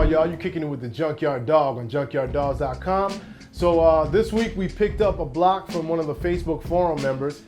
on, y'all? You kicking it with the Junkyard Dog on junkyarddogs.com. So this week we picked up a block from one of the Facebook forum members.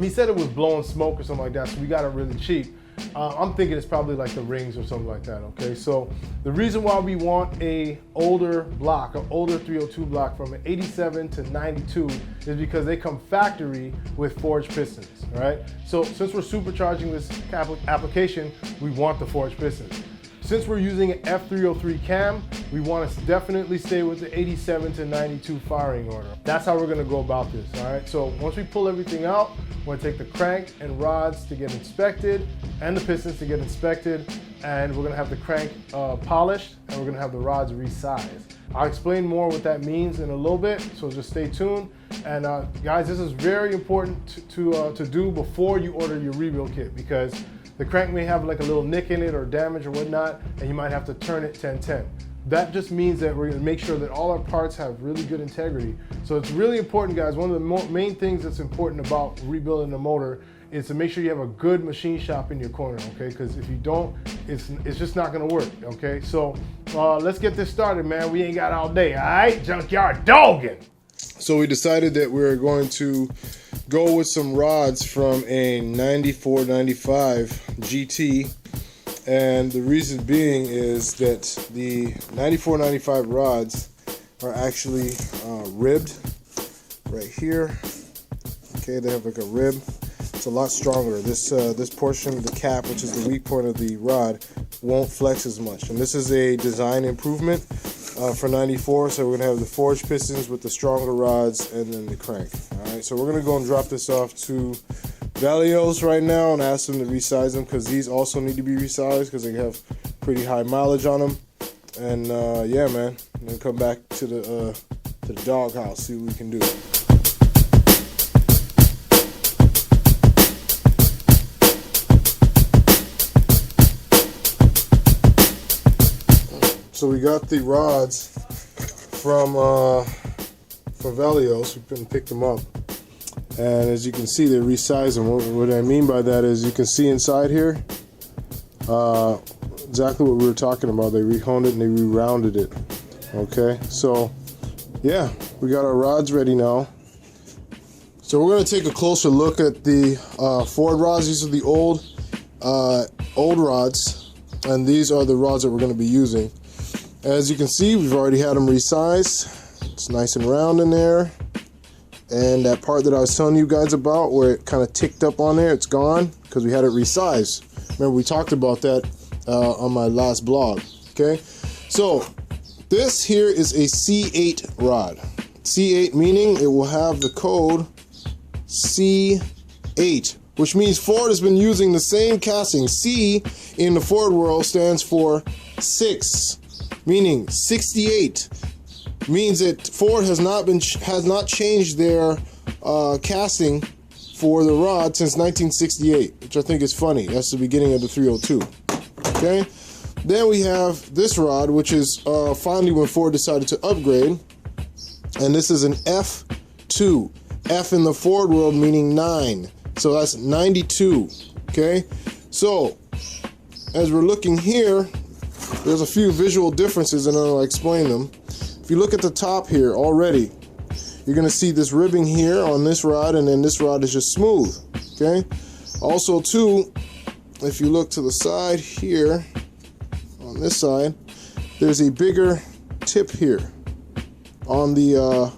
He said it was blowing smoke or something like that, so we got it really cheap. I'm thinking it's probably like the rings or something like that, okay? So the reason why we want a older block, an older 302 block from an 87 to 92 is because they come factory with forged pistons, all right? So since we're supercharging this application, we want the forged pistons. Since we're using an F303 cam, we want to definitely stay with the 87 to 92 firing order. That's how we're going to go about this, all right? So once we pull everything out, we're going to take the crank and rods to get inspected and the pistons to get inspected, and we're going to have the crank polished, and we're going to have the rods resized. I'll explain more what that means in a little bit, so just stay tuned. And guys, this is very important to do before you order your rebuild kit, because the crank may have like a little nick in it or damage or whatnot, and you might have to turn it 10-10. That just means that we're gonna make sure that all our parts have really good integrity. So it's really important, guys. One of the main things that's important about rebuilding a motor is to make sure you have a good machine shop in your corner, okay? Because if you don't, it's just not gonna work, okay? So let's get this started, man. We ain't got all day, all right? Junkyard dogging. So we decided that we're going to go with some rods from a 94-95 GT, and the reason being is that the 94-95 rods are actually ribbed right here. Okay, they have like a rib. It's a lot stronger. This portion of the cap, which is the weak point of the rod, won't flex as much. And this is a design improvement for 94. So we're gonna have the forged pistons with the stronger rods and then the crank. All right, so we're gonna go and drop this off to Valios right now and ask them to resize them, because these also need to be resized because they have pretty high mileage on them. And yeah, man, I'm gonna come back to the doghouse, see what we can do. So we got the rods from Valios. We couldn't pick them up, and as you can see, they resized them. What I mean by that is you can see inside here exactly what we were talking about. They re-honed it and they re-rounded it. Okay, so yeah, we got our rods ready now. So we're going to take a closer look at the Ford rods. These are the old rods, and these are the rods that we're going to be using. As you can see, we've already had them resized. It's nice and round in there. And that part that I was telling you guys about where it kind of ticked up on there, it's gone because we had it resized. Remember, we talked about that on my last blog. Okay, so this here is a C8 rod. C8 meaning it will have the code C8, which means Ford has been using the same casting. C in the Ford world stands for 6. Meaning 68 means that Ford has not changed their casting for the rod since 1968, which I think is funny. That's the beginning of the 302. Okay, then we have this rod, which is finally when Ford decided to upgrade, and this is an F2. F in the Ford world meaning 9, so that's 92. Okay, so as we're looking here, there's a few visual differences, and I'll explain them. If you look at the top here already, you're going to see this ribbing here on this rod, and then this rod is just smooth. Okay. Also, too, if you look to the side here, on this side, there's a bigger tip here on the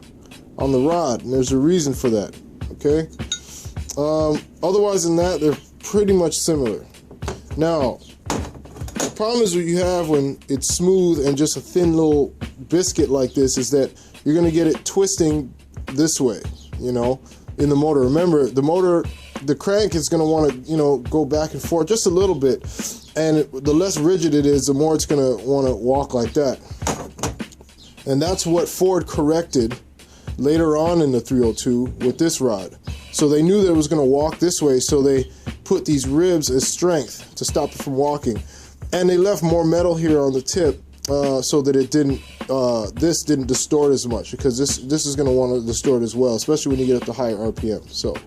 rod, and there's a reason for that. Okay. Otherwise than that, they're pretty much similar. Now, the problem is what you have when it's smooth and just a thin little biscuit like this is that you're going to get it twisting this way, you know, in the motor. Remember, the crank is going to want to, you know, go back and forth just a little bit, and the less rigid it is, the more it's going to want to walk like that. And that's what Ford corrected later on in the 302 with this rod. So they knew that it was going to walk this way, so they put these ribs as strength to stop it from walking. And they left more metal here on the tip so that it didn't, this didn't distort as much, because this is going to want to distort as well, especially when you get up to higher RPM. So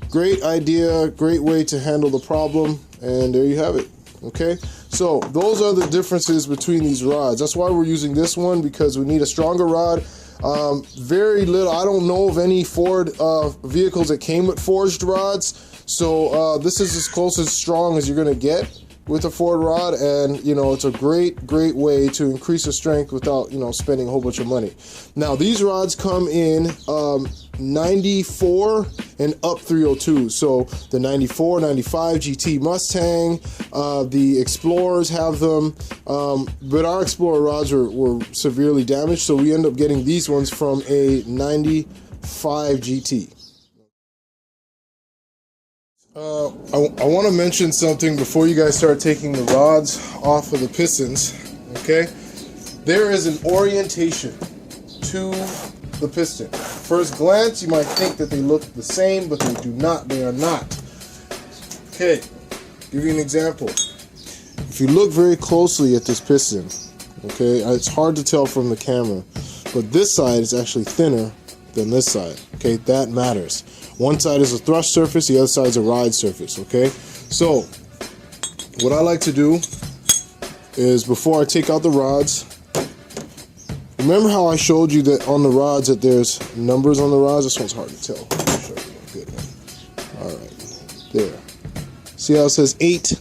great idea, great way to handle the problem, and there you have it. Okay, so those are the differences between these rods. That's why we're using this one, because we need a stronger rod. Very little, I don't know of any Ford vehicles that came with forged rods, so this is as close as strong as you're gonna get with a Ford rod, and you know, it's a great way to increase the strength without, you know, spending a whole bunch of money. Now these rods come in 94 and up 302, so the 94, 95 GT Mustang, the Explorers have them, but our Explorer rods were severely damaged, so we end up getting these ones from a 95 GT. I want to mention something before you guys start taking the rods off of the pistons, okay? There is an orientation to the piston. First glance, you might think that they look the same, but they do not. They are not. Okay, give you an example. If you look very closely at this piston, okay, it's hard to tell from the camera, but this side is actually thinner than this side, okay? That matters. One side is a thrust surface, the other side is a ride surface, okay? So, what I like to do is, before I take out the rods, remember how I showed you that on the rods that there's numbers on the rods? This one's hard to tell. I'll show you a good one. Alright, there. See how it says 8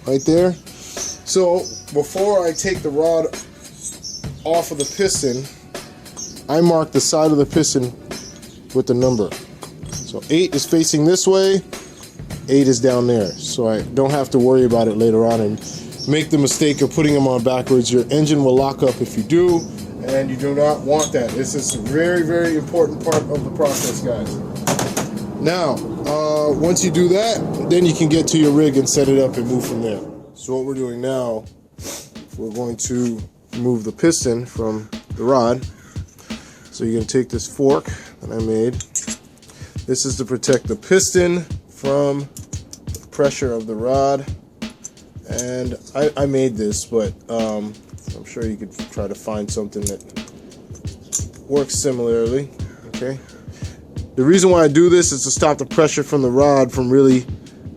right there? So, before I take the rod off of the piston, I mark the side of the piston with the number. So 8 is facing this way, 8 is down there. So I don't have to worry about it later on and make the mistake of putting them on backwards. Your engine will lock up if you do, and you do not want that. This is a very important part of the process, guys. Now, once you do that, then you can get to your rig and set it up and move from there. So what we're doing now, we're going to remove the piston from the rod. So you're going to take this fork that I made. This is to protect the piston from the pressure of the rod. And I made this, but I'm sure you could try to find something that works similarly, okay? The reason why I do this is to stop the pressure from the rod from really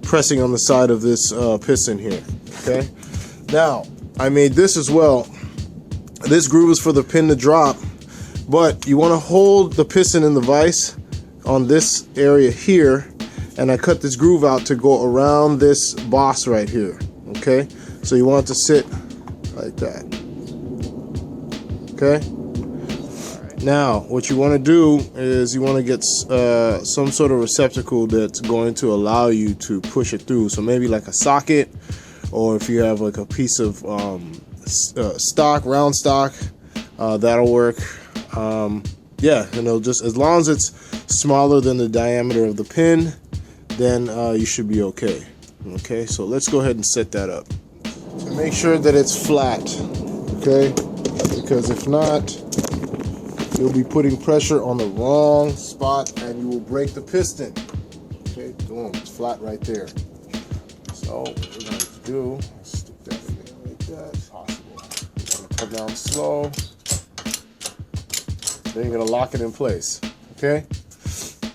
pressing on the side of this piston here, okay? Now, I made this as well. This groove is for the pin to drop, but you want to hold the piston in the vise on this area here, and I cut this groove out to go around this boss right here, okay? So you want it to sit like that, okay? Now, what you want to do is you want to get some sort of receptacle that's going to allow you to push it through. So maybe like a socket, or if you have like a piece of stock, round stock, that'll work. Yeah, you know, just as long as it's smaller than the diameter of the pin, then you should be okay. Okay, so let's go ahead and set that up. So make sure that it's flat, okay? Because if not, you'll be putting pressure on the wrong spot and you will break the piston. Okay, boom, it's flat right there. So what we're going to do is stick that in there like that as possible. We're going to come down slow. Then you're going to lock it in place, okay?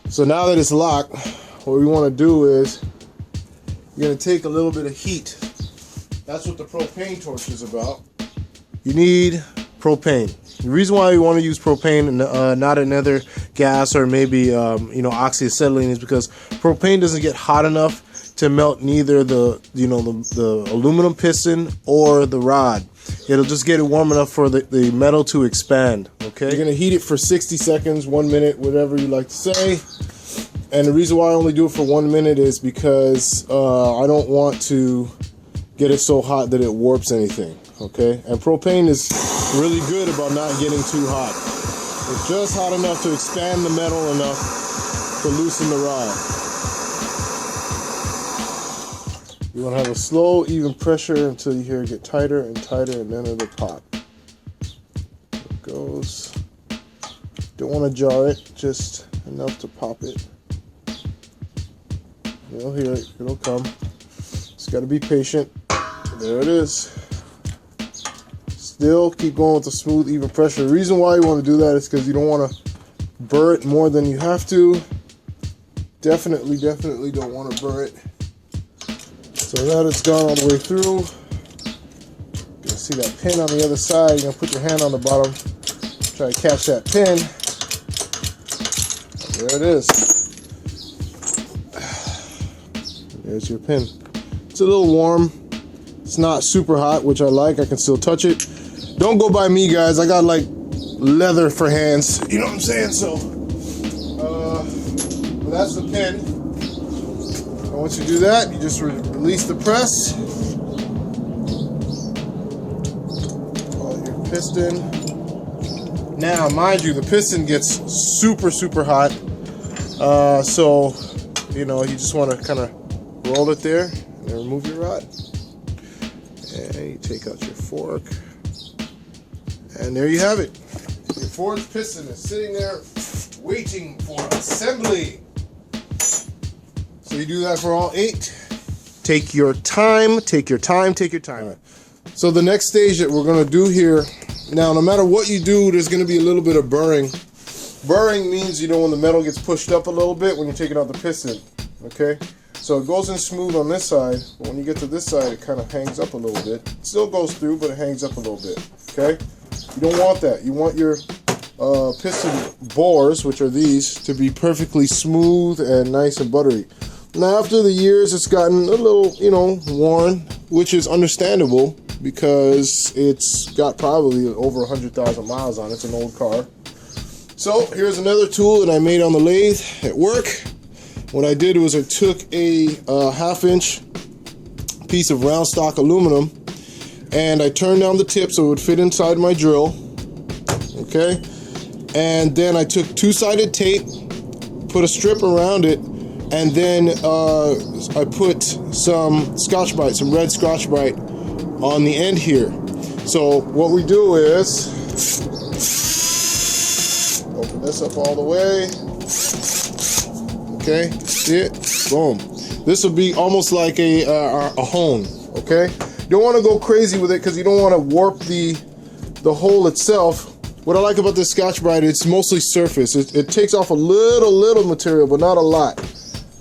So now that it's locked, what we want to do is you're going to take a little bit of heat. That's what the propane torch is about. You need propane. The reason why you want to use propane and not another gas or maybe you know, oxyacetylene is because propane doesn't get hot enough to melt neither the the aluminum piston or the rod. It'll just get it warm enough for the metal to expand. Okay, you're gonna heat it for 60 seconds, 1 minute, whatever you like to say. And the reason why I only do it for 1 minute is because I don't want to get it so hot that it warps anything. Okay, and propane is really good about not getting too hot. It's just hot enough to expand the metal enough to loosen the rod. You want to have a slow, even pressure until you hear it get tighter and tighter, and then it'll pop. There it goes. Don't want to jar it, just enough to pop it. You'll hear it, it'll come. Just got to be patient. There it is. Still keep going with the smooth, even pressure. The reason why you want to do that is because you don't want to burr it more than you have to. Definitely don't want to burr it. So now it's gone all the way through. You can see that pin on the other side. You're gonna put your hand on the bottom, try to catch that pin. There it is. There's your pin. It's a little warm. It's not super hot, which I like. I can still touch it. Don't go by me, guys. I got like leather for hands. You know what I'm saying? So, that's the pin. And once you do that, you just release the press. Pull out your piston. Now, mind you, the piston gets super, super hot. So, you know, you just want to kind of roll it there and then remove your rod. And you take out your fork. And there you have it. Your forged piston is sitting there waiting for assembly. So you do that for all 8. Take your time, take your time, take your time. Right. So the next stage that we're gonna do here, now no matter what you do, there's gonna be a little bit of burring. Burring means, you know, when the metal gets pushed up a little bit when you're taking out the piston, okay? So it goes in smooth on this side, but when you get to this side, it kind of hangs up a little bit. It still goes through, but it hangs up a little bit, okay? You don't want that. You want your piston bores, which are these, to be perfectly smooth and nice and buttery. Now, after the years, it's gotten a little, you know, worn, which is understandable because it's got probably over 100,000 miles on it. It's an old car. So here's another tool that I made on the lathe at work. What I did was I took a 1/2-inch piece of round stock aluminum and I turned down the tip so it would fit inside my drill, okay? And then I took 2-sided tape, put a strip around it, and then I put some Scotch-Brite, some red Scotch-Brite on the end here. So what we do is, open this up all the way, okay, see it? Boom. This will be almost like a hone, okay? You don't want to go crazy with it because you don't want to warp the hole itself. What I like about this Scotch-Brite, it's mostly surface. It takes off a little material, but not a lot.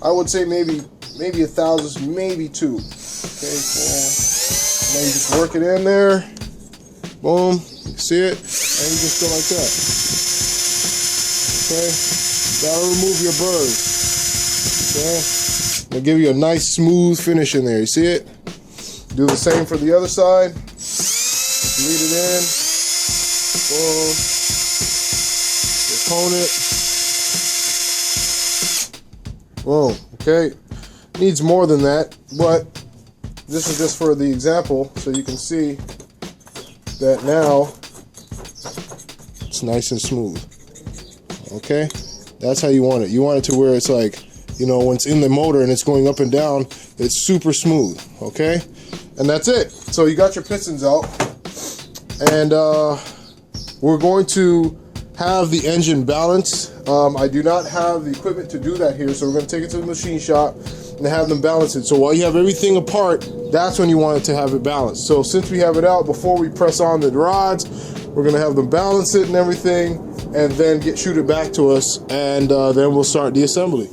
I would say maybe 1,000, maybe 2. Okay, boom. And then you just work it in there. Boom, you see it? And you just go like that. Okay, that'll remove your burrs. Okay, it'll give you a nice smooth finish in there. You see it? Do the same for the other side. Lead it in. Boom. Just hone it. Boom. Okay. Needs more than that, but this is just for the example, so you can see that now it's nice and smooth. Okay? That's how you want it. You want it to where it's like, you know, when it's in the motor and it's going up and down, it's super smooth. Okay? And that's it. So you got your pistons out, and we're going to have the engine balanced. I do not have the equipment to do that here, so we're going to take it to the machine shop and have them balance it. So while you have everything apart, that's when you want it to have it balanced. So since we have it out, before we press on the rods, we're going to have them balance it and everything, and then shoot it back to us, and then we'll start the assembly.